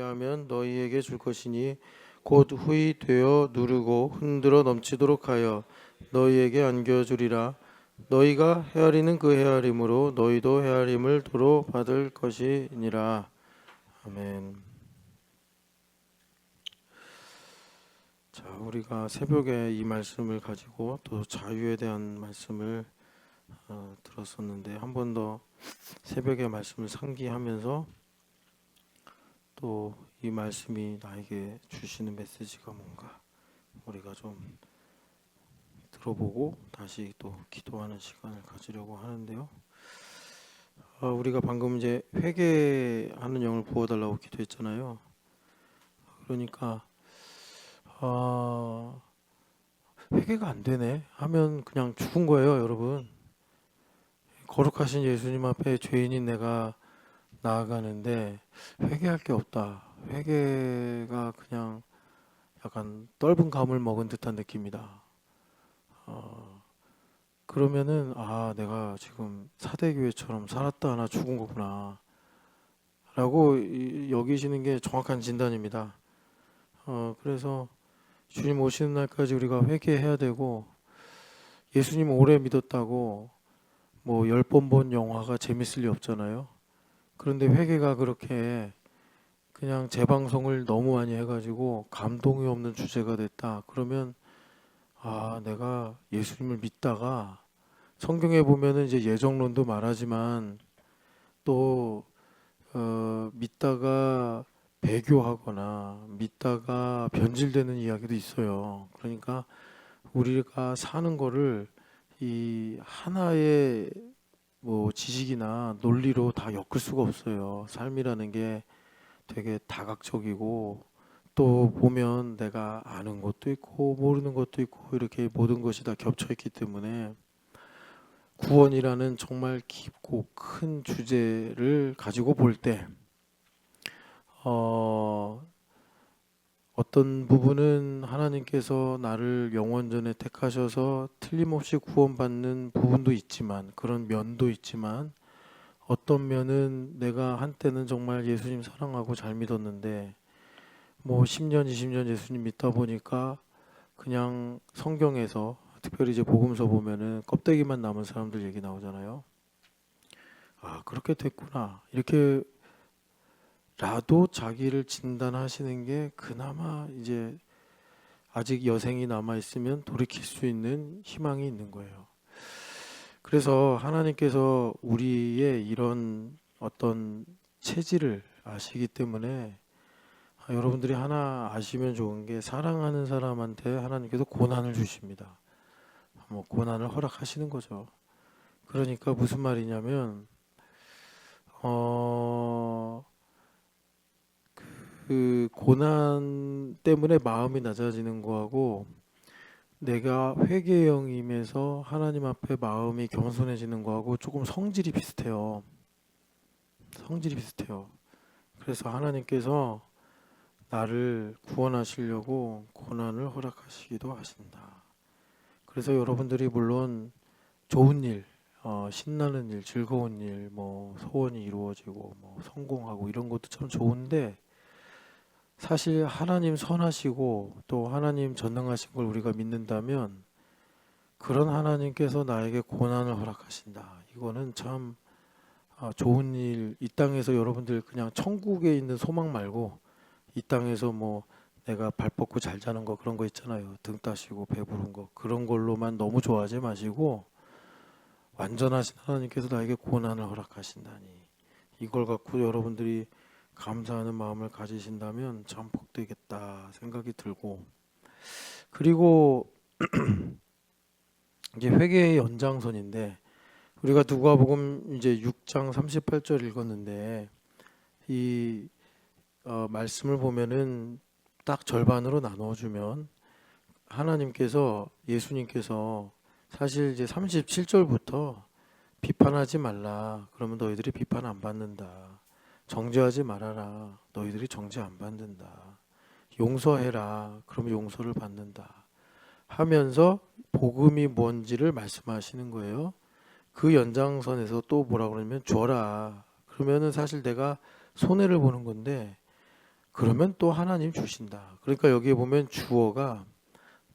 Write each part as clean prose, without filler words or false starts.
아니하면 너희에게 줄 것이니 곧 후히 되어 누르고 흔들어 넘치도록 하여 너희에게 안겨주리라. 너희가 헤아리는 그 헤아림으로 너희도 헤아림을 도로 받을 것이니라. 아멘. 자, 우리가 새벽에 이 말씀을 가지고 또 자유에 대한 말씀을 들었었는데 한 번 더 새벽의 말씀을 상기하면서 또 이 말씀이 나에게 주시는 메시지가 뭔가 우리가 좀 들어보고 다시 또 기도하는 시간을 가지려고 하는데요. 우리가 방금 이제 회개하는 영을 부어달라고 기도했잖아요. 그러니까 회개가 안 되네 하면 그냥 죽은 거예요, 여러분. 거룩하신 예수님 앞에 죄인인 내가 나아가는데 회개할 게 없다. 회개가 그냥 약간 떫은 감을 먹은 듯한 느낌이다. 그러면은 내가 지금 사대교회처럼 살았다 하나 죽은 거구나 라고 여기시는 게 정확한 진단입니다. 그래서 주님 오시는 날까지 우리가 회개해야 되고, 예수님 오래 믿었다고 뭐 10번 본 영화가 재밌을 리 없잖아요. 그런데 회개가 그렇게 그냥 재방송을 너무 많이 해가지고 감동이 없는 주제가 됐다. 그러면 내가 예수님을 믿다가 성경에 보면은 이제 예정론도 말하지만 또 믿다가 배교하거나 믿다가 변질되는 이야기도 있어요. 그러니까 우리가 사는 거를 이 하나의 뭐 지식이나 논리로 다 엮을 수가 없어요. 삶이라는 게 되게 다각적이고 또 보면 내가 아는 것도 있고 모르는 것도 있고 이렇게 모든 것이 다 겹쳐 있기 때문에 구원이라는 정말 깊고 큰 주제를 가지고 볼 때 어떤 부분은 하나님께서 나를 영원전에 택하셔서 틀림없이 구원받는 부분도 있지만 그런 면도 있지만 어떤 면은 내가 한때는 정말 예수님 사랑하고 잘 믿었는데 뭐 10년, 20년 예수님 믿다 보니까 그냥 성경에서 특별히 이제 복음서 보면은 껍데기만 남은 사람들 얘기 나오잖아요. 그렇게 됐구나. 이렇게 라도 자기를 진단하시는 게 그나마 이제 아직 여생이 남아 있으면 돌이킬 수 있는 희망이 있는 거예요. 그래서 하나님께서 우리의 이런 어떤 체질을 아시기 때문에 여러분들이 하나 아시면 좋은 게 사랑하는 사람한테 하나님께서 고난을 주십니다. 뭐 고난을 허락하시는 거죠. 그러니까 무슨 말이냐면 그 고난 때문에 마음이 낮아지는 거하고 내가 회개형임에서 하나님 앞에 마음이 겸손해지는 거하고 조금 성질이 비슷해요. 성질이 비슷해요. 그래서 하나님께서 나를 구원하시려고 고난을 허락하시기도 하신다. 그래서 여러분들이 물론 좋은 일, 신나는 일, 즐거운 일, 뭐 소원이 이루어지고 뭐 성공하고 이런 것도 참 좋은데 사실 하나님 선하시고 또 하나님 전능하신 걸 우리가 믿는다면 그런 하나님께서 나에게 고난을 허락하신다. 이거는 참 좋은 일, 이 땅에서 여러분들 그냥 천국에 있는 소망 말고 이 땅에서 뭐 내가 발 뻗고 잘 자는 거 그런 거 있잖아요. 등 따시고 배부른 거 그런 걸로만 너무 좋아하지 마시고 완전하신 하나님께서 나에게 고난을 허락하신다니 이걸 갖고 여러분들이 감사하는 마음을 가지신다면 참 복되겠다 생각이 들고 그리고 이제 회개의 연장선인데 우리가 누가복음 이제 6장 38절 읽었는데 이 말씀을 보면은 딱 절반으로 나눠주면 하나님께서 예수님께서 사실 이제 37절부터 비판하지 말라 그러면 너희들이 비판 안 받는다. 정죄하지 말아라. 너희들이 정죄 안 받는다. 용서해라. 그러면 용서를 받는다. 하면서 복음이 뭔지를 말씀하시는 거예요. 그 연장선에서 또 뭐라 그러냐면 줘라. 그러면은 사실 내가 손해를 보는 건데 그러면 또 하나님 주신다. 그러니까 여기에 보면 주어가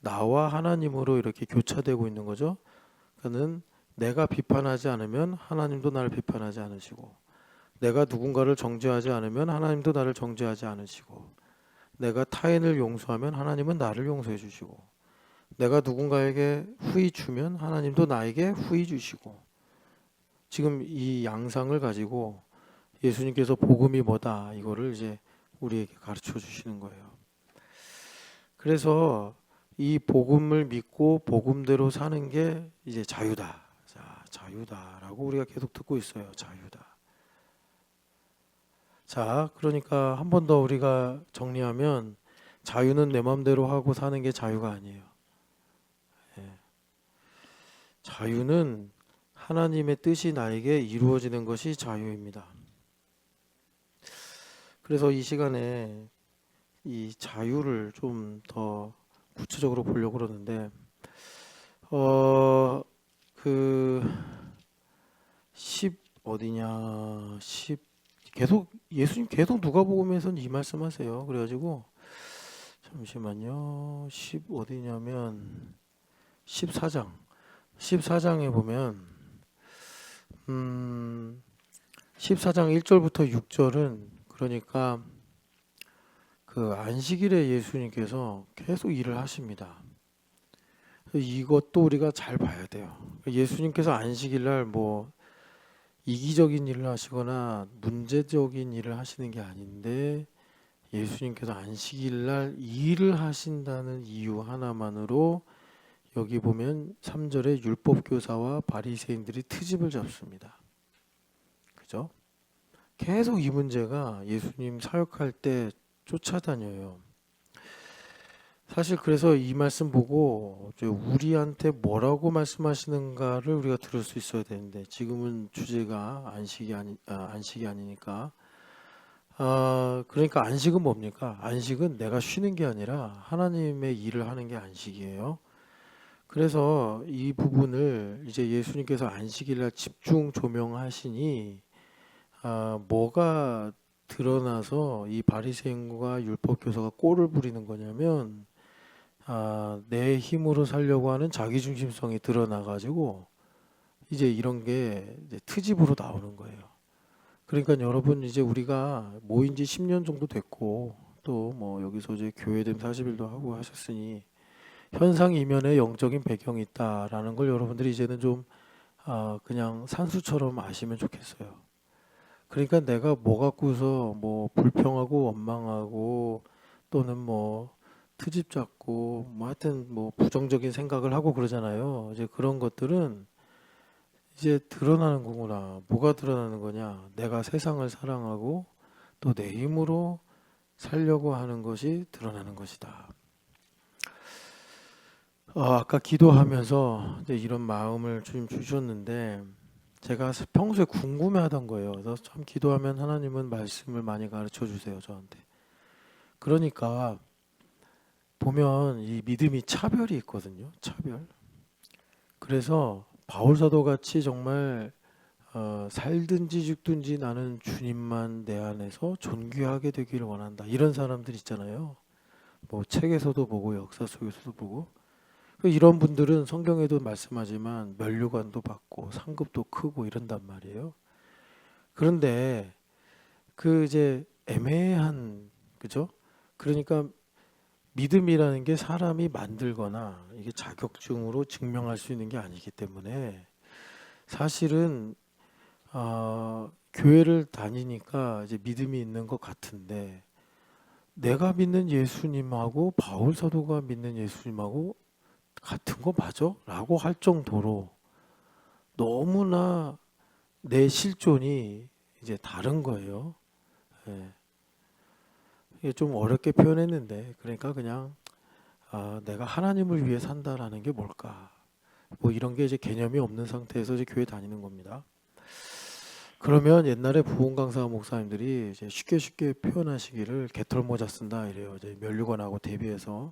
나와 하나님으로 이렇게 교차되고 있는 거죠. 그는 내가 비판하지 않으면 하나님도 나를 비판하지 않으시고, 내가 누군가를 정죄하지 않으면 하나님도 나를 정죄하지 않으시고, 내가 타인을 용서하면 하나님은 나를 용서해 주시고, 내가 누군가에게 후히 주면 하나님도 나에게 후히 주시고. 지금 이 양상을 가지고 예수님께서 복음이 뭐다 이거를 이제 우리에게 가르쳐 주시는 거예요. 그래서 이 복음을 믿고 복음대로 사는 게 이제 자유다. 자, 자유다라고 우리가 계속 듣고 있어요. 자유다. 자, 그러니까 한 번 더 우리가 정리하면 자유는 내 마음대로 하고 사는 게 자유가 아니에요. 예. 자유는 하나님의 뜻이 나에게 이루어지는 것이 자유입니다. 그래서 이 시간에 이 자유를 좀 더 구체적으로 보려고 그러는데, 그 10 어디냐 10 계속 예수님 계속 누가복음에서는 이 말씀하세요. 그래가지고 잠시만요. 10 어디냐면 14장에 보면 14장 1절부터 6절은 그러니까 그 안식일에 예수님께서 계속 일을 하십니다. 이것도 우리가 잘 봐야 돼요. 예수님께서 안식일날 뭐 이기적인 일을 하시거나 문제적인 일을 하시는 게 아닌데, 예수님께서 안식일날 일을 하신다는 이유 하나만으로 여기 보면 3절에 율법교사와 바리새인들이 트집을 잡습니다. 그죠? 계속 이 문제가 예수님 사역할 때 쫓아다녀요. 사실 그래서 이 말씀 보고 우리한테 뭐라고 말씀하시는가를 우리가 들을 수 있어야 되는데, 지금은 주제가 안식이 아니니까. 그러니까 안식은 뭡니까? 안식은 내가 쉬는 게 아니라 하나님의 일을 하는 게 안식이에요. 그래서 이 부분을 이제 예수님께서 안식일날 집중 조명하시니 뭐가 드러나서 이 바리새인과 율법교사가 꼴을 부리는 거냐면, 내 힘으로 살려고 하는 자기중심성이 드러나가지고 이제 이런 게 이제 트집으로 나오는 거예요. 그러니까 여러분, 이제 우리가 모인 지 10년 정도 됐고, 또 뭐 여기서 이제 교회됨 40일도 하고 하셨으니 현상 이면에 영적인 배경이 있다라는 걸 여러분들이 이제는 좀 그냥 산수처럼 아시면 좋겠어요. 그러니까 내가 뭐 갖고서 뭐 불평하고 원망하고 또는 뭐 트집 잡고 뭐 하여튼 뭐 부정적인 생각을 하고 그러잖아요. 이제 그런 것들은 이제 드러나는 거구나. 뭐가 드러나는 거냐? 내가 세상을 사랑하고 또 내 힘으로 살려고 하는 것이 드러나는 것이다. 아까 기도하면서 이제 이런 마음을 주님 주셨는데, 제가 평소에 궁금해하던 거예요. 그래서 참 기도하면 하나님은 말씀을 많이 가르쳐 주세요, 저한테. 그러니까 보면 이 믿음이 차별이 있거든요. 차별. 그래서 바울 사도 같이 정말 살든지 죽든지 나는 주님만 내 안에서 존귀하게 되기를 원한다. 이런 사람들 있잖아요. 뭐 책에서도 보고 역사 속에서도 보고. 이런 분들은 성경에도 말씀하지만 면류관도 받고 상급도 크고 이런단 말이에요. 그런데 그 이제 애매한, 그죠? 그러니까 믿음이라는 게 사람이 만들거나 이게 자격증으로 증명할 수 있는 게 아니기 때문에, 사실은 교회를 다니니까 이제 믿음이 있는 것 같은데, 내가 믿는 예수님하고 바울 사도가 믿는 예수님하고 같은 거 맞아? 라고 할 정도로 너무나 내 실존이 이제 다른 거예요. 예. 이게 좀 어렵게 표현했는데, 그러니까 그냥 내가 하나님을 위해 산다라는 게 뭘까? 뭐 이런 게 이제 개념이 없는 상태에서 이제 교회 다니는 겁니다. 그러면 옛날에 부흥 강사 목사님들이 이제 쉽게 표현하시기를 개털모자 쓴다 이래요. 이제 면류관하고 대비해서.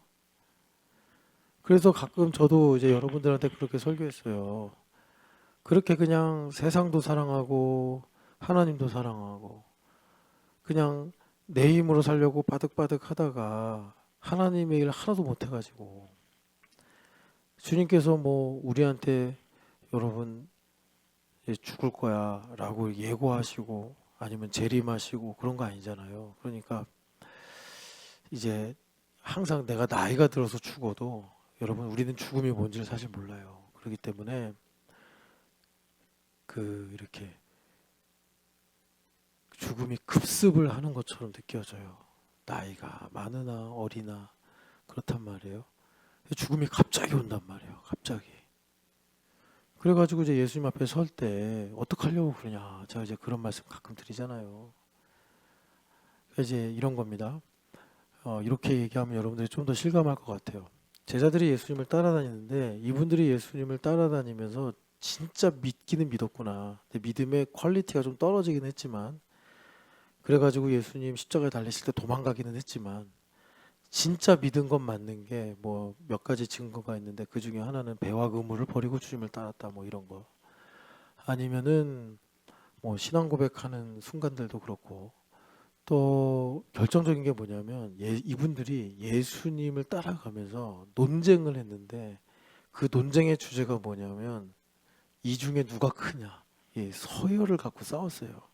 그래서 가끔 저도 이제 여러분들한테 그렇게 설교했어요. 그렇게 그냥 세상도 사랑하고 하나님도 사랑하고 그냥 내 힘으로 살려고 바득바득 하다가 하나님의 일 하나도 못 해가지고 주님께서 뭐 우리한테 여러분 이제 죽을 거야 라고 예고하시고 아니면 재림하시고 그런 거 아니잖아요. 그러니까 이제 항상 내가 나이가 들어서 죽어도 여러분 우리는 죽음이 뭔지를 사실 몰라요. 그렇기 때문에 이렇게 죽음이 급습을 하는 것처럼 느껴져요. 나이가 많으나 어리나 그렇단 말이에요. 죽음이 갑자기 온단 말이에요. 갑자기. 그래가지고 이제 예수님 앞에 설 때 어떡하려고 그러냐. 제가 이제 그런 말씀 가끔 드리잖아요. 이제 이런 겁니다. 이렇게 얘기하면 여러분들이 좀 더 실감할 것 같아요. 제자들이 예수님을 따라다니는데 이분들이 예수님을 따라다니면서 진짜 믿기는 믿었구나. 근데 믿음의 퀄리티가 좀 떨어지긴 했지만 그래가지고 예수님 십자가에 달리실 때 도망가기는 했지만 진짜 믿은 건 맞는 게 뭐 몇 가지 증거가 있는데 그 중에 하나는 배와 그물을 버리고 주님을 따랐다 뭐 이런 거 아니면은 뭐 신앙 고백하는 순간들도 그렇고 또 결정적인 게 뭐냐면 이분들이 예수님을 따라가면서 논쟁을 했는데 그 논쟁의 주제가 뭐냐면 이 중에 누가 크냐 서열을 갖고 싸웠어요.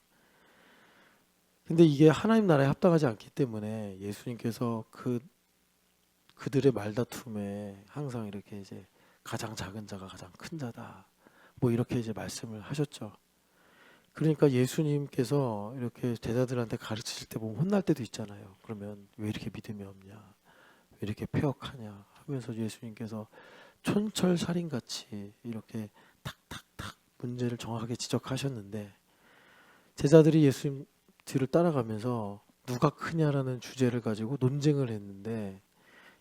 근데 이게 하나님 나라에 합당하지 않기 때문에 예수님께서 그들의 말다툼에 항상 이렇게 이제 가장 작은 자가 가장 큰 자다. 뭐 이렇게 이제 말씀을 하셨죠. 그러니까 예수님께서 이렇게 제자들한테 가르치실 때 보면 혼날 때도 있잖아요. 그러면 왜 이렇게 믿음이 없냐? 왜 이렇게 패역하냐? 하면서 예수님께서 촌철살인같이 이렇게 탁탁탁 문제를 정확하게 지적하셨는데 제자들이 예수님 뒤를 따라가면서 누가 크냐라는 주제를 가지고 논쟁을 했는데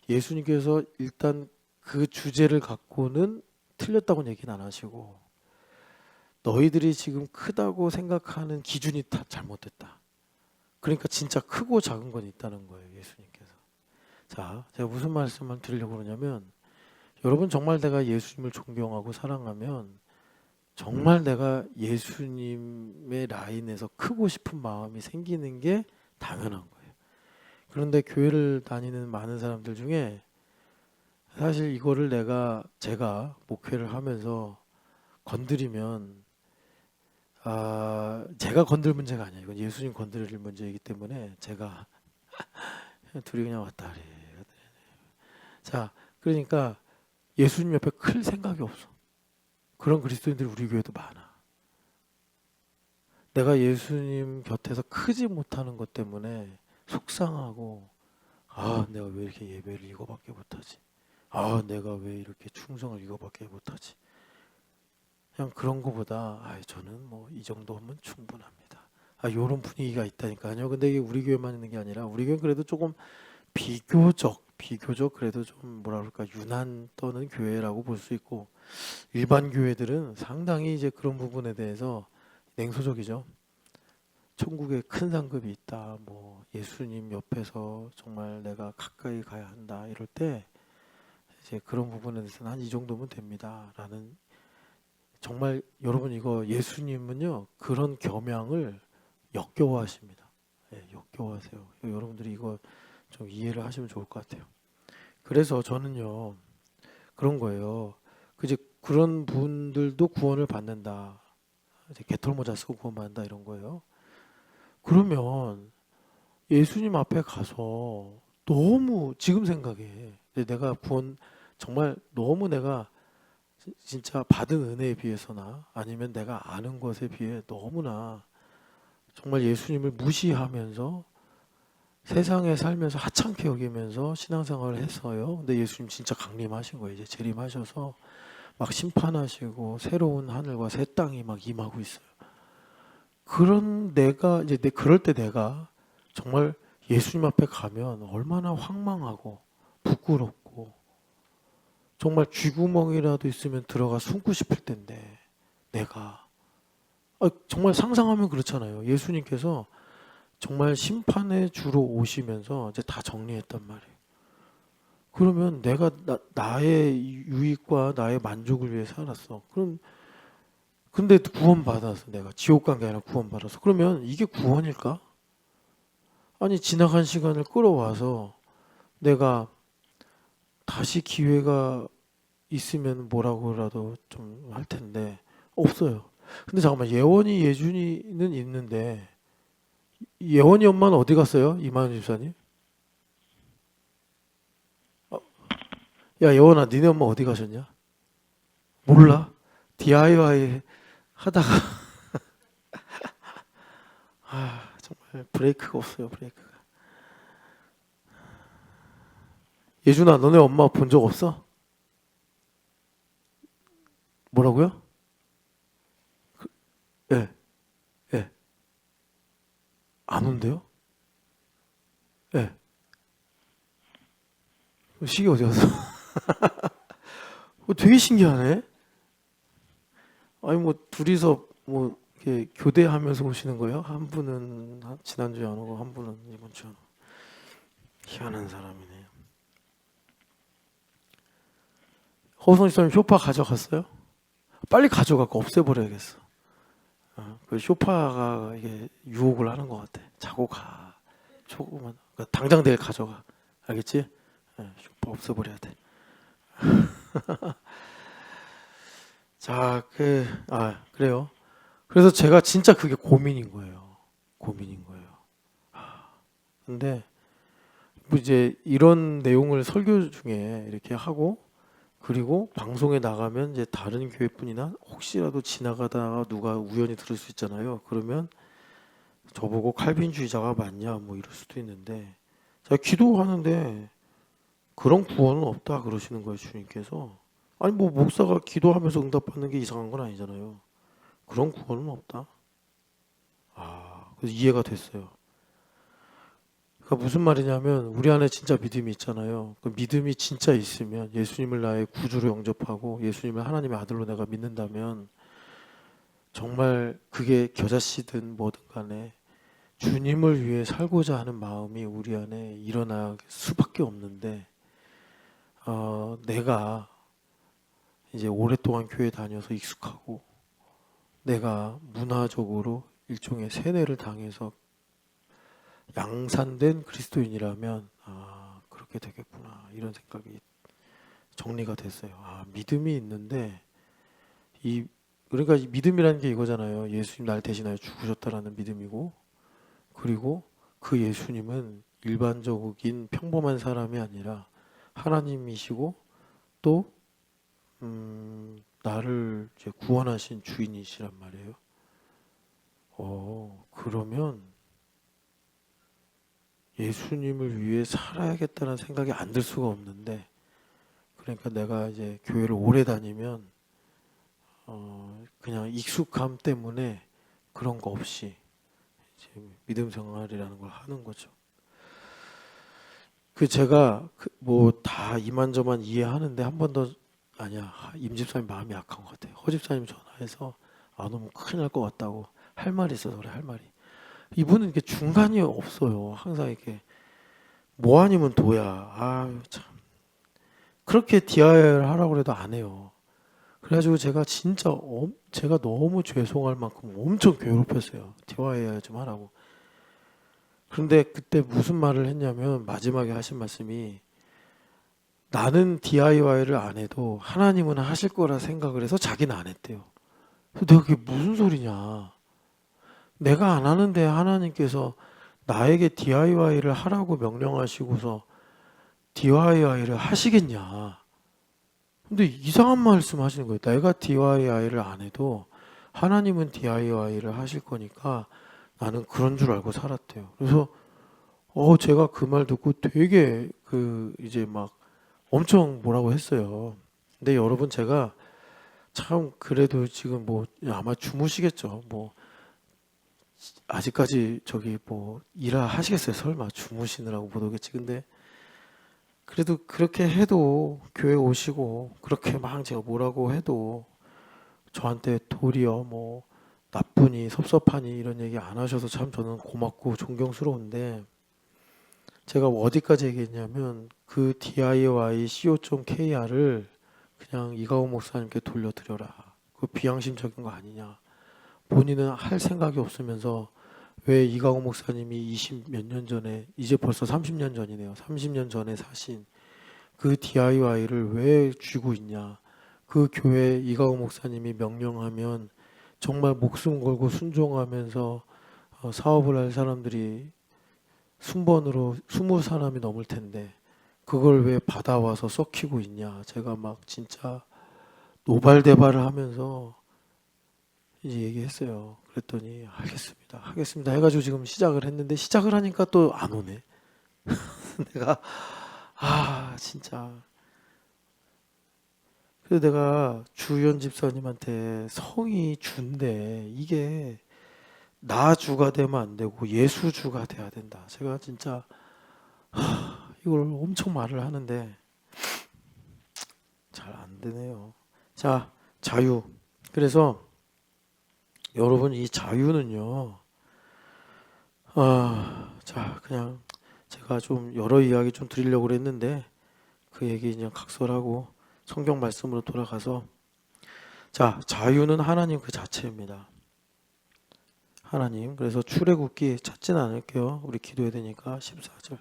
예수님께서 일단 그 주제를 갖고는 틀렸다고는 얘기는 안 하시고 너희들이 지금 크다고 생각하는 기준이 다 잘못됐다. 그러니까 진짜 크고 작은 건 있다는 거예요. 예수님께서. 자, 제가 무슨 말씀을 드리려고 그러냐면 여러분 정말 내가 예수님을 존경하고 사랑하면 정말 내가 예수님의 라인에서 크고 싶은 마음이 생기는 게 당연한 거예요. 그런데 교회를 다니는 많은 사람들 중에 사실 이거를 제가 목회를 하면서 건드리면 제가 건들 문제가 아니에요. 이건 예수님 건드릴 문제이기 때문에 제가 둘이 그냥 왔다 그래. 자, 그러니까 예수님 옆에 클 생각이 없어. 그런 그리스도인들이 우리 교회도 많아. 내가 예수님 곁에서 크지 못하는 것 때문에 속상하고 내가 왜 이렇게 예배를 이거밖에 못하지? 내가 왜 이렇게 충성을 이거밖에 못하지? 그냥 그런 거보다 저는 뭐 이 정도면 충분합니다. 요런 분위기가 있다니까요. 근데 이게 우리 교회만 있는 게 아니라 우리 교회는 그래도 조금 비교적 그래도 좀 뭐라 그럴까 유난 떠는 교회라고 볼 수 있고 일반 교회들은 상당히 이제 그런 부분에 대해서 냉소적이죠. 천국에 큰 상급이 있다. 뭐 예수님 옆에서 정말 내가 가까이 가야 한다. 이럴 때 이제 그런 부분에 대해서는 한 이 정도면 됩니다라는 정말 여러분 이거 예수님은요 그런 겸양을 역겨워하십니다. 역겨워하세요. 여러분들이 이거 좀 이해를 하시면 좋을 것 같아요. 그래서 저는요 그런 거예요. 이제 그런 분들도 구원을 받는다. 이제 개털모자 쓰고 구원받는다 이런 거예요. 그러면 예수님 앞에 가서 너무 지금 생각해. 내가 구원 정말 너무 내가 진짜 받은 은혜에 비해서나 아니면 내가 아는 것에 비해 너무나 정말 예수님을 무시하면서 세상에 살면서 하찮게 여기면서 신앙생활을 했어요. 근데 예수님 진짜 강림하신 거예요. 이제 재림하셔서 막 심판하시고 새로운 하늘과 새 땅이 막 임하고 있어요. 그런 그럴 때 내가 정말 예수님 앞에 가면 얼마나 황망하고 부끄럽고 정말 쥐구멍이라도 있으면 들어가 숨고 싶을 텐데 내가 정말 상상하면 그렇잖아요. 예수님께서 정말 심판의 주로 오시면서 이제 다 정리했단 말이에요. 그러면 내가 나의 유익과 나의 만족을 위해 살았어. 근데 구원받아서 내가 지옥 간 게 아니라 구원받아서 그러면 이게 구원일까? 아니 지나간 시간을 끌어와서 내가 다시 기회가 있으면 뭐라고라도 좀 할 텐데 없어요. 근데 잠깐만 예원이 예준이는 있는데 예원이 엄마는 어디 갔어요? 이만희 집사님? 어, 야 예원아 니네 엄마 어디 가셨냐? 몰라? DIY 하다가 정말 브레이크가 없어요 브레이크가. 예준아 너네 엄마 본 적 없어? 뭐라고요? 예, 예. 안 온대요? 예. 시기 어디 갔어? 되게 신기하네. 아니 뭐 둘이서 뭐 이렇게 교대하면서 오시는 거예요? 한 분은 지난주에 안 오고 한 분은 이번 주에 안 오고. 희한한 사람이네요. 허성 씨님 쇼파 가져갔어요? 빨리 가져가고 없애버려야겠어. 그 쇼파가 이게 유혹을 하는 것 같아. 자고 가. 조금만. 그러니까 당장 내일 가져가. 알겠지? 쇼파 없애버려야 돼. 자, 그래요. 그래서 제가 진짜 그게 고민인 거예요. 고민인 거예요. 근데 뭐 이제 이런 내용을 설교 중에 이렇게 하고 그리고 방송에 나가면 이제 다른 교회뿐이나 혹시라도 지나가다가 누가 우연히 들을 수 있잖아요. 그러면 저보고 칼빈주의자가 맞냐 뭐 이럴 수도 있는데 제가 기도하는데 그런 구원은 없다 그러시는 거예요 주님께서. 아니 뭐 목사가 기도하면서 응답받는 게 이상한 건 아니잖아요. 그런 구원은 없다. 그래서 이해가 됐어요. 그러니까 무슨 말이냐면 우리 안에 진짜 믿음이 있잖아요. 그 믿음이 진짜 있으면 예수님을 나의 구주로 영접하고 예수님을 하나님의 아들로 내가 믿는다면 정말 그게 겨자씨든 뭐든 간에 주님을 위해 살고자 하는 마음이 우리 안에 일어날 수밖에 없는데 내가 이제 오랫동안 교회 다녀서 익숙하고 내가 문화적으로 일종의 세뇌를 당해서 양산된 그리스도인이라면 그렇게 되겠구나 이런 생각이 정리가 됐어요. 믿음이 있는데 그러니까 이 믿음이라는 게 이거잖아요. 예수님 날 대신하여 죽으셨다라는 믿음이고 그리고 그 예수님은 일반적인 평범한 사람이 아니라 하나님이시고 또 나를 이제 구원하신 주인이시란 말이에요. 그러면 예수님을 위해 살아야겠다는 생각이 안 들 수가 없는데 그러니까 내가 이제 교회를 오래 다니면 그냥 익숙함 때문에 그런 거 없이 이제 믿음 생활이라는 걸 하는 거죠. 제가 뭐 다 이만저만 이해하는데 한 번 더 아니야 임 집사님 마음이 약한 것 같아요. 허 집사님 전화해서 너무 큰일 날 것 같다고 할 말이 있어서 그래 할 말이. 이분은 이렇게 중간이 없어요. 항상 이렇게 뭐 아니면 도야. 아유 참 그렇게 DIY를 하라고 해도 안 해요. 그래가지고 제가 진짜 제가 너무 죄송할 만큼 엄청 괴롭혔어요. DIY 좀 하라고. 그런데 그때 무슨 말을 했냐면 마지막에 하신 말씀이 나는 DIY를 안 해도 하나님은 하실 거라 생각을 해서 자기는 안 했대요. 그래서 내가 그게 무슨 소리냐. 내가 안 하는데 하나님께서 나에게 DIY를 하라고 명령하시고서 DIY를 하시겠냐. 근데 이상한 말씀 하시는 거예요. 내가 DIY를 안 해도 하나님은 DIY를 하실 거니까 나는 그런 줄 알고 살았대요. 그래서 제가 그 말 듣고 되게 이제 막 엄청 뭐라고 했어요. 근데 여러분 제가 참 그래도 지금 뭐 아마 주무시겠죠. 뭐 아직까지 저기 뭐 일하 하시겠어요. 설마 주무시느라고 못 오겠지. 근데 그래도 그렇게 해도 교회 오시고 그렇게 막 제가 뭐라고 해도 저한테 도리어 뭐 나쁘니 섭섭하니 이런 얘기 안 하셔서 참 저는 고맙고 존경스러운데 제가 어디까지 얘기했냐면 그 DIY co.kr을 그냥 이가호 목사님께 돌려드려라. 그 비양심적인 거 아니냐. 본인은 할 생각이 없으면서 왜 이강호 목사님이 20 몇 년 전에, 이제 벌써 30년 전이네요. 30년 전에 사신 그 DIY를 왜 쥐고 있냐. 그 교회 이강호 목사님이 명령하면 정말 목숨 걸고 순종하면서 사업을 할 사람들이 순번으로 20사람이 넘을 텐데 그걸 왜 받아와서 썩히고 있냐. 제가 막 진짜 노발대발을 하면서 이제 얘기했어요. 그랬더니 알겠습니다. 하겠습니다. 해가지고 지금 시작을 했는데 시작을 하니까 또 안 오네. 내가 진짜. 그래서 내가 주연 집사님한테 성이 주인데 이게 나주가 되면 안 되고 예수주가 돼야 된다. 제가 진짜 이걸 엄청 말을 하는데 잘 안 되네요. 자, 자유. 그래서 여러분 이 자유는요. 자, 그냥 제가 좀 여러 이야기 좀 드리려고 그랬는데 그 얘기 그냥 각설하고 성경 말씀으로 돌아가서, 자, 자유는 하나님 그 자체입니다. 하나님. 그래서 출애굽기 찾진 않을게요. 우리 기도해야 되니까. 14절.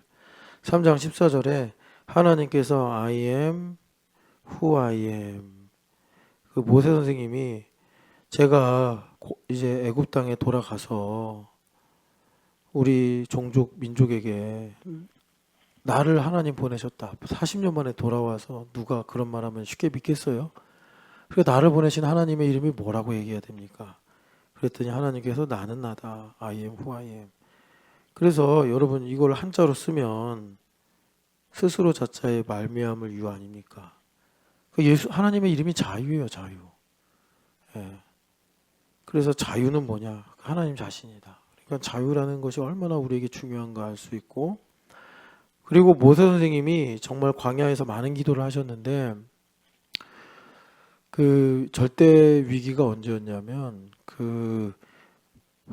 3장 14절에 하나님께서 I am who I am. 그 모세 선생님이 제가 이제 애굽 땅에 돌아가서 우리 종족 민족에게 나를 하나님 보내셨다. 40년 만에 돌아와서 누가 그런 말하면 쉽게 믿겠어요? 그 나를 보내신 하나님의 이름이 뭐라고 얘기해야 됩니까? 그랬더니 하나님께서 나는 나다. I am who I am. 그래서 여러분 이걸 한자로 쓰면 스스로 자자의 말미암을 유 아닙니까? 예수 하나님의 이름이 자유예요, 자유. 예. 그래서 자유는 뭐냐? 하나님 자신이다. 그러니까 자유라는 것이 얼마나 우리에게 중요한가 알 수 있고, 그리고 모세 선생님이 정말 광야에서 많은 기도를 하셨는데 그 절대 위기가 언제였냐면 그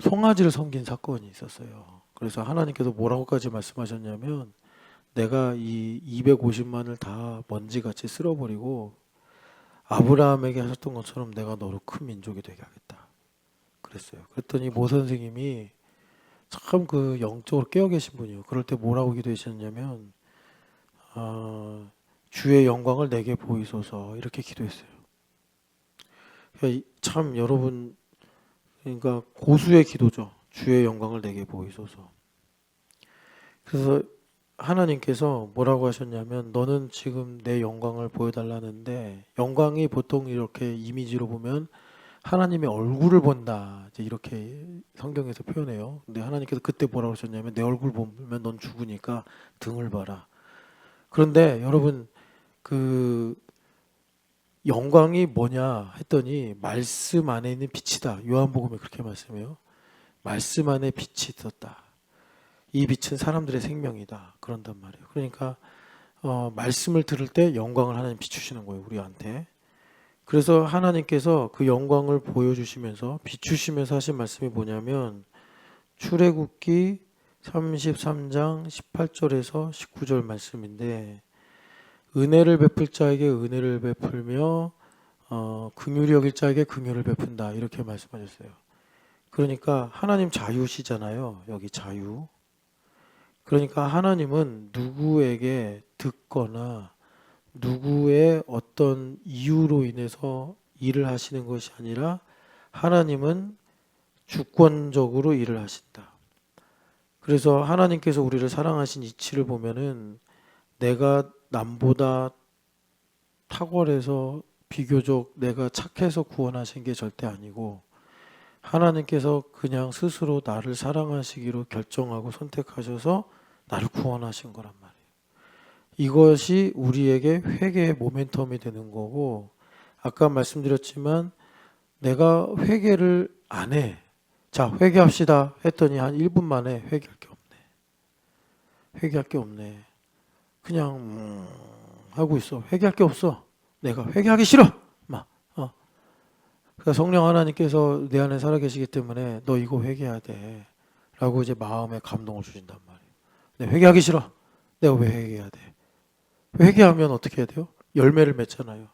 송아지를 섬긴 사건이 있었어요. 그래서 하나님께서 뭐라고까지 말씀하셨냐면 내가 이 250만을 다 먼지같이 쓸어버리고 아브라함에게 하셨던 것처럼 내가 너로 큰 민족이 되게 하겠다. 그랬어요. 그랬더니 모세 선생님이 참 그 영적으로 깨어 계신 분이에요. 그럴 때 뭐라고 기도하셨냐면 주의 영광을 내게 보이소서 이렇게 기도했어요. 그러니까 참 여러분, 그러니까 고수의 기도죠. 주의 영광을 내게 보이소서. 그래서 하나님께서 뭐라고 하셨냐면 너는 지금 내 영광을 보여달라는데, 영광이 보통 이렇게 이미지로 보면 하나님의 얼굴을 본다, 이제 이렇게 성경에서 표현해요. 근데 하나님께서 그때 뭐라고 하셨냐면 내 얼굴 보면 넌 죽으니까 등을 봐라. 그런데 여러분 그 영광이 뭐냐 했더니 말씀 안에 있는 빛이다. 요한복음에 그렇게 말씀해요. 말씀 안에 빛이 있었다. 이 빛은 사람들의 생명이다. 그런단 말이에요. 그러니까 말씀을 들을 때 영광을 하나님 비추시는 거예요, 우리한테. 그래서 하나님께서 그 영광을 보여주시면서 비추시면서 하신 말씀이 뭐냐면 출애굽기 33장 18절에서 19절 말씀인데, 은혜를 베풀 자에게 은혜를 베풀며 긍휼히 여길 자에게 긍휼을 베푼다, 이렇게 말씀하셨어요. 그러니까 하나님 자유시잖아요. 여기 자유. 그러니까 하나님은 누구에게 듣거나 누구의 어떤 이유로 인해서 일을 하시는 것이 아니라 하나님은 주권적으로 일을 하신다. 그래서 하나님께서 우리를 사랑하신 이치를 보면은 내가 남보다 탁월해서 비교적 내가 착해서 구원하신 게 절대 아니고 하나님께서 그냥 스스로 나를 사랑하시기로 결정하고 선택하셔서 나를 구원하신 거란 말이에요. 이것이 우리에게 회개의 모멘텀이 되는 거고, 아까 말씀드렸지만 내가 회개를 안 해. 자, 회개합시다 했더니 한 1분 만에 회개할 게 없네. 회개할 게 없네. 그냥 하고 있어. 회개할 게 없어. 내가 회개하기 싫어. 막. 그러니까 성령 하나님께서 내 안에 살아계시기 때문에 너 이거 회개해야 돼. 라고 이제 마음에 감동을 주신단 말이에요. 내가 회개하기 싫어. 내가 왜 회개해야 돼? 회개하면 어떻게 해야 돼요? 열매를 맺잖아요.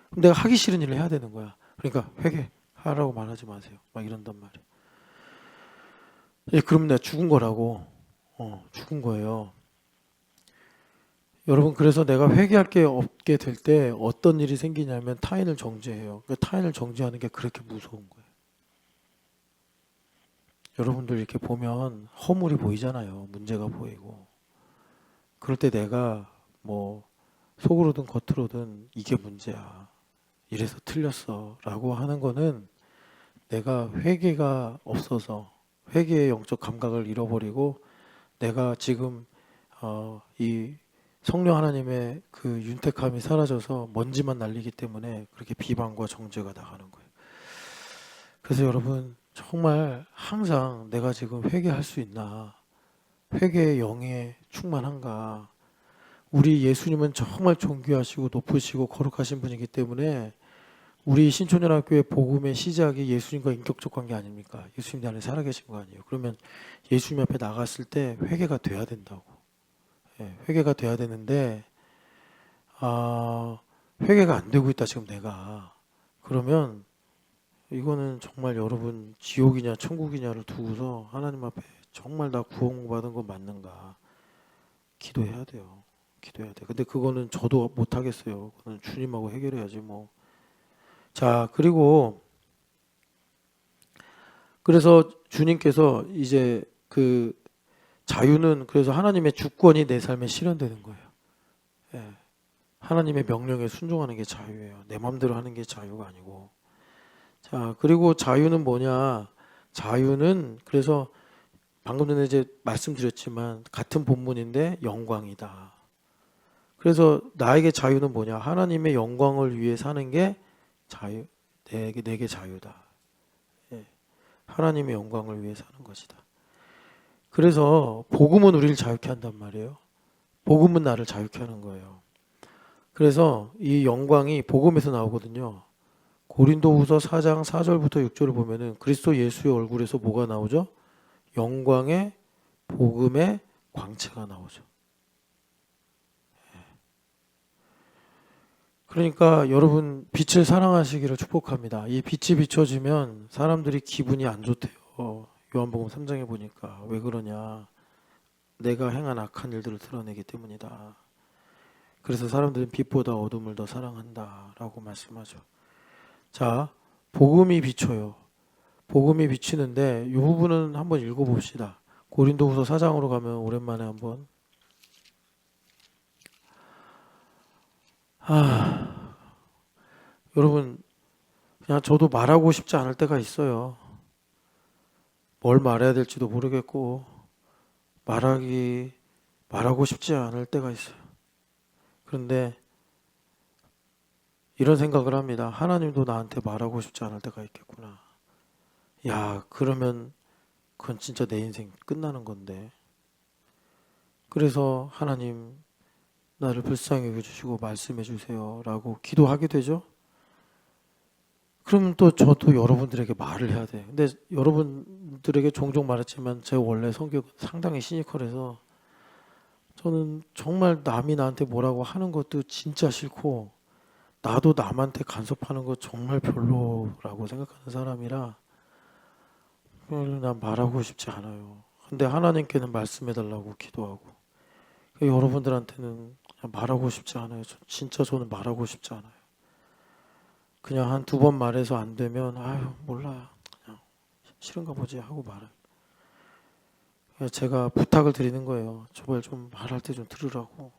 그럼 내가 하기 싫은 일을 해야 되는 거야. 그러니까 회개하라고 말하지 마세요. 막 이런단 말이에요. 예, 그럼 내가 죽은 거라고. 죽은 거예요. 여러분, 그래서 내가 회개할 게 없게 될 때 어떤 일이 생기냐면 타인을 정죄해요. 그 타인을 정죄하는 게 그렇게 무서운 거예요. 여러분들 이렇게 보면 허물이 보이잖아요. 문제가 보이고. 그럴 때 내가 뭐 속으로든 겉으로든 이게 문제야. 이래서 틀렸어. 라고 하는 거는 내가 회개가 없어서 회개의 영적 감각을 잃어버리고 내가 지금 이 성령 하나님의 그 윤택함이 사라져서 먼지만 날리기 때문에 그렇게 비방과 정죄가 나가는 거예요. 그래서 여러분 정말 항상 내가 지금 회개할 수 있나? 회개의 영에 충만한가? 우리 예수님은 정말 존귀하시고 높으시고 거룩하신 분이기 때문에 우리 신촌연합교회 복음의 시작이 예수님과 인격적 관계 아닙니까? 예수님 내 안에 살아계신 거 아니에요? 그러면 예수님 앞에 나갔을 때 회개가 돼야 된다고. 예, 회개가 돼야 되는데 회개가 안 되고 있다 지금 내가. 그러면 이거는 정말 여러분 지옥이냐 천국이냐를 두고서 하나님 앞에 정말 나 구원받은 거 맞는가 기도해야 돼요. 기도해야 돼. 근데 그거는 저도 못 하겠어요. 그거는 주님하고 해결해야지 뭐. 자, 그래서 주님께서 이제 그 자유는 그래서 하나님의 주권이 내 삶에 실현되는 거예요. 예. 하나님의 명령에 순종하는 게 자유예요. 내 마음대로 하는 게 자유가 아니고. 자, 그리고 자유는 뭐냐? 자유는 그래서 방금 전에 이제 말씀드렸지만 같은 본문인데 영광이다. 그래서 나에게 자유는 뭐냐? 하나님의 영광을 위해 사는 게 자유, 내게 자유다. 예. 하나님의 영광을 위해 사는 것이다. 그래서 복음은 우리를 자유케 한단 말이에요. 복음은 나를 자유케 하는 거예요. 그래서 이 영광이 복음에서 나오거든요. 고린도후서 4장 4절부터 6절을 보면은 그리스도 예수의 얼굴에서 뭐가 나오죠? 영광의 복음의 광채가 나오죠. 그러니까 여러분 빛을 사랑하시기를 축복합니다. 이 빛이 비춰지면 사람들이 기분이 안 좋대요. 요한복음 3장에 보니까 왜 그러냐? 내가 행한 악한 일들을 드러내기 때문이다. 그래서 사람들은 빛보다 어둠을 더 사랑한다라고 말씀하죠. 자, 복음이 비춰요. 복음이 비치는데 이 부분은 한번 읽어봅시다. 고린도후서 4장으로 가면 오랜만에 한번 여러분 그냥 저도 말하고 싶지 않을 때가 있어요. 뭘 말해야 될지도 모르겠고 말하고 싶지 않을 때가 있어요. 그런데 이런 생각을 합니다. 하나님도 나한테 말하고 싶지 않을 때가 있겠구나. 야, 그러면 그건 진짜 내 인생 끝나는 건데. 그래서 하나님 나를 불쌍히 여겨주시고 말씀해 주세요 라고 기도하게 되죠. 그럼 또 저도 여러분들에게 말을 해야 돼. 근데 여러분들에게 종종 말했지만 제 원래 성격은 상당히 시니컬해서 저는 정말 남이 나한테 뭐라고 하는 것도 진짜 싫고 나도 남한테 간섭하는 거 정말 별로라고 생각하는 사람이라 난 말하고 싶지 않아요. 근데 하나님께는 말씀해달라고 기도하고 여러분들한테는 그냥 말하고 싶지 않아요. 진짜 저는 말하고 싶지 않아요. 그냥 한 두 번 말해서 안 되면 아유 몰라 그냥 싫은가 보지 하고 말아요. 제가 부탁을 드리는 거예요. 제발 좀 말할 때 좀 들으라고.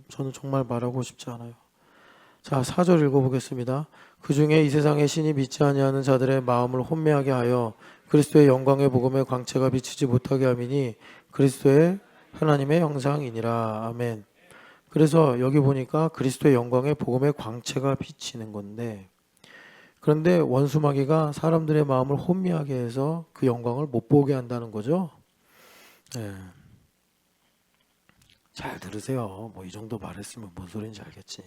저는 정말 말하고 싶지 않아요. 자, 4절 읽어보겠습니다. 그 중에 이 세상의 신이 믿지 아니하는 자들의 마음을 혼미하게 하여 그리스도의 영광의 복음의 광채가 비치지 못하게 함이니 그리스도의 하나님의 형상이니라. 아멘. 그래서 여기 보니까 그리스도의 영광의 복음의 광채가 비치는 건데 그런데 원수마귀가 사람들의 마음을 혼미하게 해서 그 영광을 못 보게 한다는 거죠. 네. 잘 들으세요. 뭐 이 정도 말했으면 뭔 소리인지 알겠지.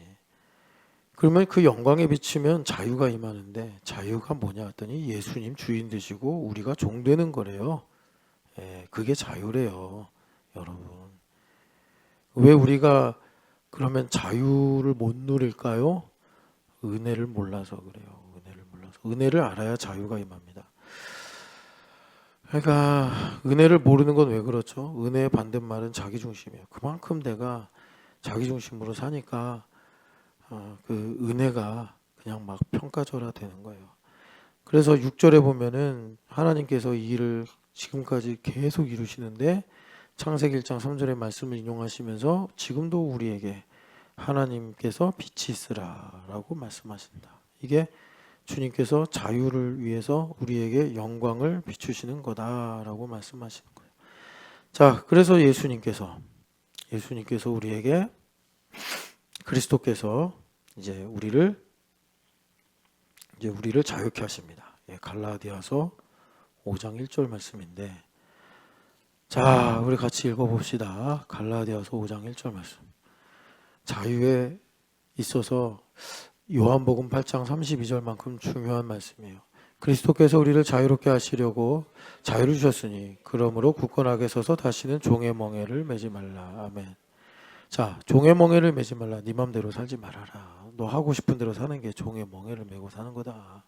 그러면 그 영광에 비치면 자유가 임하는데 자유가 뭐냐 했더니 예수님 주인 되시고 우리가 종 되는 거래요. 예, 그게 자유래요. 여러분. 왜 우리가 그러면 자유를 못 누릴까요? 은혜를 몰라서 그래요. 은혜를 몰라서. 은혜를 알아야 자유가 임합니다. 그러니까 은혜를 모르는 건 왜 그렇죠? 은혜의 반대말은 자기중심이에요. 그만큼 내가 자기중심으로 사니까 그 은혜가 그냥 막 평가절하되는 거예요. 그래서 6절에 보면은 하나님께서 이 일을 지금까지 계속 이루시는데 창세기 1장 3절의 말씀을 인용하시면서 지금도 우리에게 하나님께서 빛이 있으라라고 말씀하신다. 이게 주님께서 자유를 위해서 우리에게 영광을 비추시는 거다라고 말씀하시는 거예요. 자, 그래서 예수님께서 우리에게 그리스도께서 이제 우리를 자유케 하십니다. 예, 갈라디아서 5장 1절 말씀인데, 자, 우리 같이 읽어봅시다. 갈라디아서 5장 1절 말씀. 자유에 있어서 요한복음 8장 32절만큼 중요한 말씀이에요. 그리스도께서 우리를 자유롭게 하시려고 자유를 주셨으니 그러므로 굳건하게 서서 다시는 종의 멍에를 매지 말라. 아멘. 자, 종의 멍에를 매지 말라. 네 맘대로 살지 말아라. 너 하고 싶은 대로 사는 게 종의 멍에를 메고 사는 거다.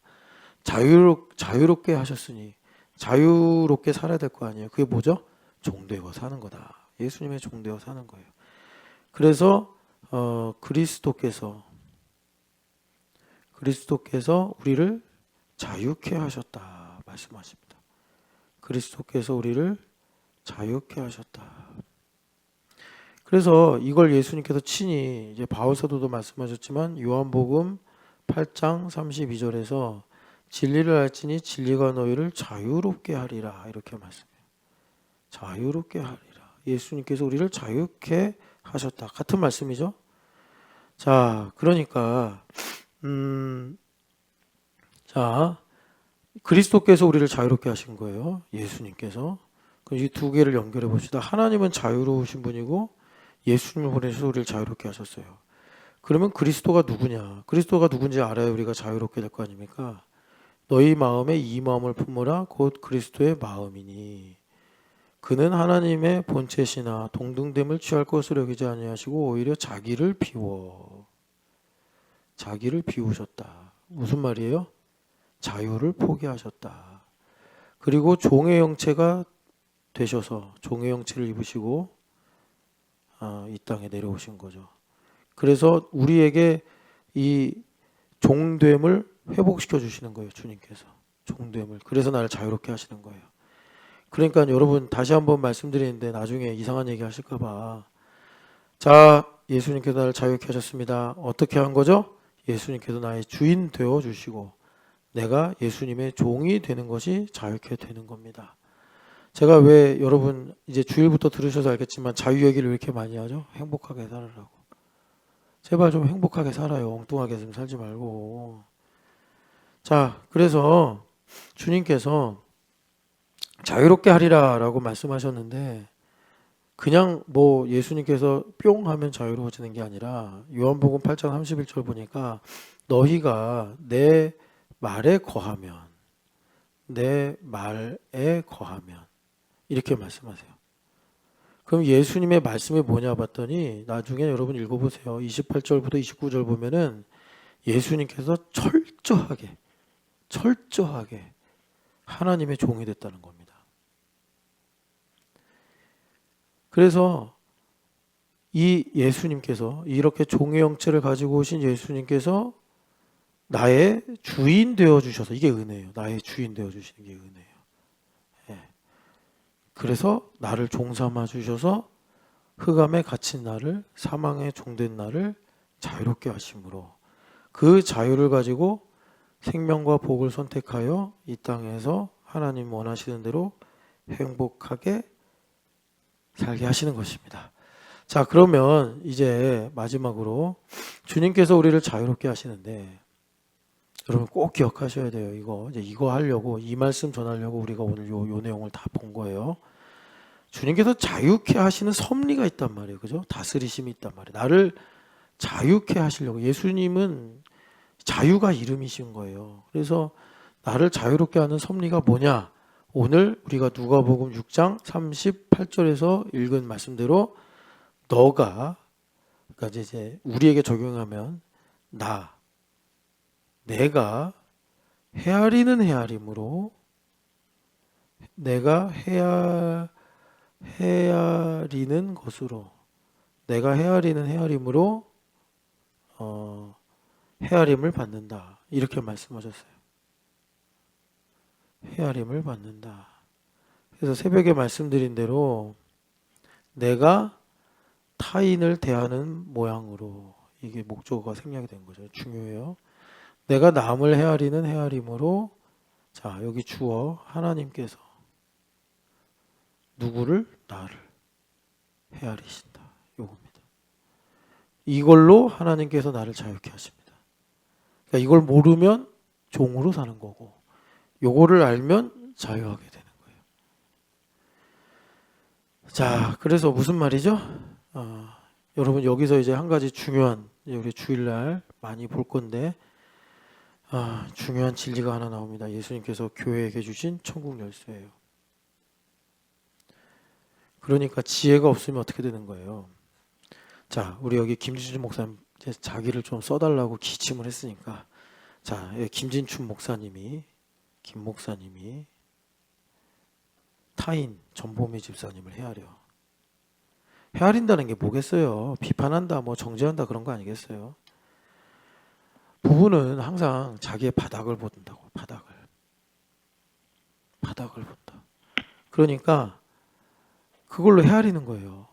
자유롭게 하셨으니 자유롭게 살아야 될 거 아니에요. 그게 뭐죠? 종되어 사는 거다. 예수님의 종되어 사는 거예요. 그래서 그리스도께서 우리를 자유케 하셨다 말씀하십니다. 그리스도께서 우리를 자유케 하셨다. 그래서 이걸 예수님께서 친히 이제 바울 사도도 말씀하셨지만 요한복음 8장 32절에서 진리를 알지니 진리가 너희를 자유롭게 하리라 이렇게 말씀해요. 자유롭게 하리라. 예수님께서 우리를 자유케 하셨다. 같은 말씀이죠. 자, 그러니까 자, 그리스도께서 우리를 자유롭게 하신 거예요. 예수님께서. 그럼 이 두 개를 연결해 봅시다. 하나님은 자유로우신 분이고 예수님을 보내셔서 우리를 자유롭게 하셨어요. 그러면 그리스도가 누구냐? 그리스도가 누군지 알아야 우리가 자유롭게 될 거 아닙니까? 너희 마음에 이 마음을 품으라 곧 그리스도의 마음이니 그는 하나님의 본체시나 동등됨을 취할 것으로 여기지 아니하시고 오히려 자기를 비우셨다. 무슨 말이에요? 자유를 포기하셨다. 그리고 종의 형체가 되셔서 종의 형체를 입으시고 이 땅에 내려오신 거죠. 그래서 우리에게 이 종됨을 회복시켜 주시는 거예요. 주님께서 종됨을. 그래서 나를 자유롭게 하시는 거예요. 그러니까 여러분 다시 한번 말씀드리는데 나중에 이상한 얘기 하실까 봐. 자, 예수님께서 나를 자유케 하셨습니다. 어떻게 한 거죠? 예수님께서 나의 주인 되어 주시고 내가 예수님의 종이 되는 것이 자유케 되는 겁니다. 제가 왜 여러분 이제 주일부터 들으셔서 알겠지만 자유 얘기를 왜 이렇게 많이 하죠? 행복하게 살으라고. 제발 좀 행복하게 살아요. 엉뚱하게 좀 살지 말고. 자, 그래서 주님께서 자유롭게 하리라 라고 말씀하셨는데 그냥 뭐 예수님께서 뿅 하면 자유로워지는 게 아니라 요한복음 8장 31절 보니까 너희가 내 말에 거하면 이렇게 말씀하세요. 그럼 예수님의 말씀이 뭐냐 봤더니 나중에 여러분 읽어보세요. 28절부터 29절 보면은 예수님께서 철저하게 하나님의 종이 됐다는 겁니다. 그래서 이 예수님께서 이렇게 종의 형체를 가지고 오신 예수님께서 나의 주인 되어 주셔서 이게 은혜예요. 나의 주인 되어 주시는 게 은혜예요. 예. 그래서 나를 종 삼아 주셔서 흑암에 갇힌 나를 사망에 종된 나를 자유롭게 하심으로 그 자유를 가지고 생명과 복을 선택하여 이 땅에서 하나님 원하시는 대로 행복하게 살게 하시는 것입니다. 자, 그러면 이제 마지막으로 주님께서 우리를 자유롭게 하시는데 여러분 꼭 기억하셔야 돼요. 이거 하려고 이 말씀 전하려고 우리가 오늘 요 내용을 다 본 거예요. 주님께서 자유케 하시는 섭리가 있단 말이에요. 그죠? 다스리심이 있단 말이에요. 나를 자유케 하시려고. 예수님은 자유가 이름이신 거예요. 그래서 나를 자유롭게 하는 섭리가 뭐냐? 오늘 우리가 누가복음 6장 38절에서 읽은 말씀대로 너가 그러니까 이제 우리에게 적용하면 내가 헤아리는 헤아림으로 내가 헤아리는 것으로, 내가 헤아리는 헤아림으로 헤아림을 받는다. 이렇게 말씀하셨어요. 헤아림을 받는다. 그래서 새벽에 말씀드린 대로 내가 타인을 대하는 모양으로, 이게 목적어가 생략이 된 거죠. 중요해요. 내가 남을 헤아리는 헤아림으로, 자, 여기 주어 하나님께서 누구를? 나를 헤아리신다. 요겁니다. 이걸로 하나님께서 나를 자유케 하십니다. 그러니까 이걸 모르면 종으로 사는 거고, 요거를 알면 자유하게 되는 거예요. 자, 그래서 무슨 말이죠? 여러분 여기서 이제 한 가지 중요한, 이제 우리 주일날 많이 볼 건데, 중요한 진리가 하나 나옵니다. 예수님께서 교회에게 주신 천국 열쇠예요. 그러니까 지혜가 없으면 어떻게 되는 거예요? 자, 우리 여기 김진춘 목사님 이제 자기를 좀 써달라고 기침을 했으니까, 자, 김진춘 목사님이, 김 목사님이 타인 전보미 집사님을 헤아린다는 게 뭐겠어요? 비판한다, 뭐 정죄한다 그런 거 아니겠어요? 부부는 항상 자기의 바닥을 본다고, 바닥을 본다. 그러니까 그걸로 헤아리는 거예요.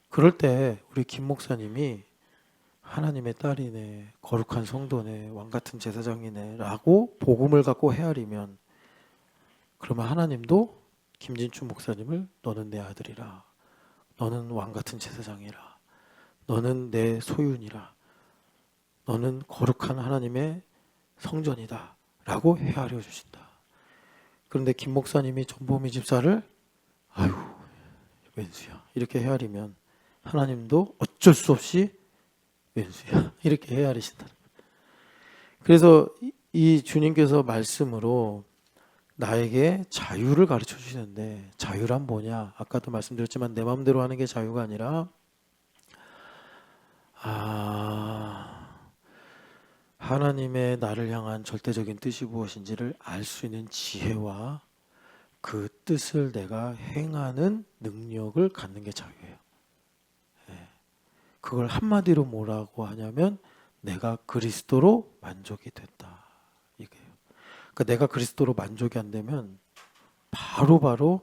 그럴 때 우리 김 목사님이 하나님의 딸이네, 거룩한 성도네, 왕같은 제사장이네 라고 복음을 갖고 헤아리면, 그러면 하나님도 김진춘 목사님을 너는 내 아들이라, 너는 왕같은 제사장이라, 너는 내 소윤이라, 너는 거룩한 하나님의 성전이다 라고 헤아려 주신다. 그런데 김 목사님이 전보미 집사를 아유 왼수야 이렇게 헤아리면, 하나님도 어쩔 수 없이 왼수야 이렇게 헤아리신다. 그래서 이 주님께서 말씀으로 나에게 자유를 가르쳐 주시는데, 자유란 뭐냐? 아까도 말씀드렸지만 내 마음대로 하는 게 자유가 아니라 하나님의 나를 향한 절대적인 뜻이 무엇인지를 알 수 있는 지혜와 그 뜻을 내가 행하는 능력을 갖는 게 자유예요. 그걸 한마디로 뭐라고 하냐면 내가 그리스도로 만족이 됐다. 이게요. 그러니까 내가 그리스도로 만족이 안 되면 바로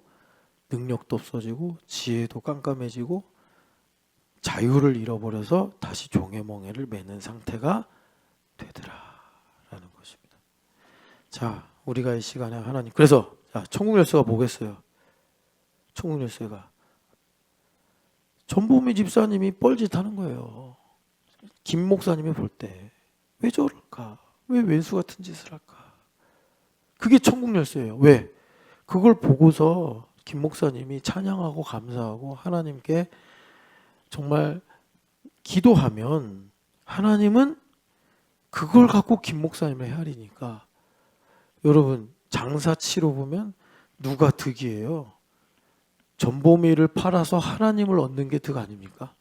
능력도 없어지고 지혜도 깜깜해지고 자유를 잃어버려서 다시 종의 멍에를 매는 상태가 되더라라는 것입니다. 자, 우리가 이 시간에 하나님, 그래서 자, 천국 열쇠가 뭐겠어요? 천국 열쇠가 전보미 집사님이 뻘짓하는 거예요. 김 목사님이 볼 때 왜 저럴까? 왜 왼수 같은 짓을 할까? 그게 천국 열쇠예요. 왜? 그걸 보고서 김 목사님이 찬양하고 감사하고 하나님께 정말 기도하면, 하나님은 그걸 갖고 김 목사님을 헤아리니까, 여러분 장사치로 보면 누가 득이에요? 전보미를 팔아서 하나님을 얻는 게 득 아닙니까?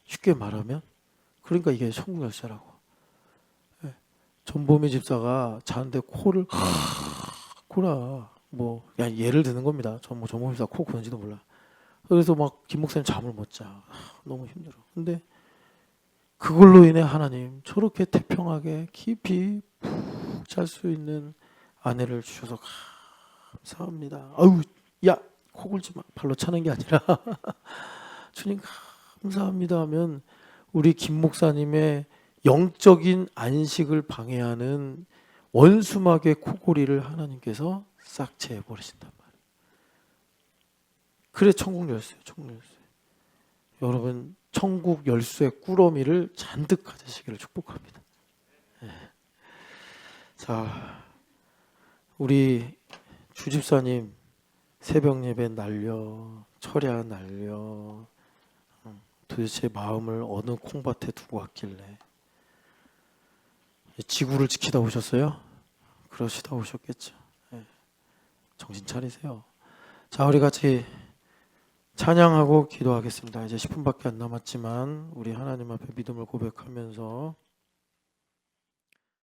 쉽게 말하면. 그러니까 이게 천국 열쇠라고. 전보미 집사가 자는데 코를 코라 뭐 그냥 예를 드는 겁니다. 전보미 집사 코 고는지도 몰라. 그래서 막 김 목사님 잠을 못 자. 너무 힘들어. 근데 그걸로 인해 하나님 저렇게 태평하게 깊이 푹 잘 수 있는 아내를 주셔서 감사합니다. 아유, 야, 코 골지 마. 발로 차는 게 아니라 주님 감사합니다 하면 우리 김 목사님의 영적인 안식을 방해하는 원수막의 코골이를 하나님께서 싹채해 버리신단 말이에요. 그래 천국 열쇠예요. 천국 열쇠. 여러분 천국 열쇠 꾸러미를 잔뜩 가지시기를 축복합니다. 네. 자, 우리 주집사님 새벽 예배 날려, 철야 날려, 도대체 마음을 어느 콩밭에 두고 왔길래 지구를 지키다 오셨어요? 그러시다 오셨겠죠. 네. 정신 차리세요. 자, 우리 같이 찬양하고 기도하겠습니다. 이제 10분밖에 안 남았지만 우리 하나님 앞에 믿음을 고백하면서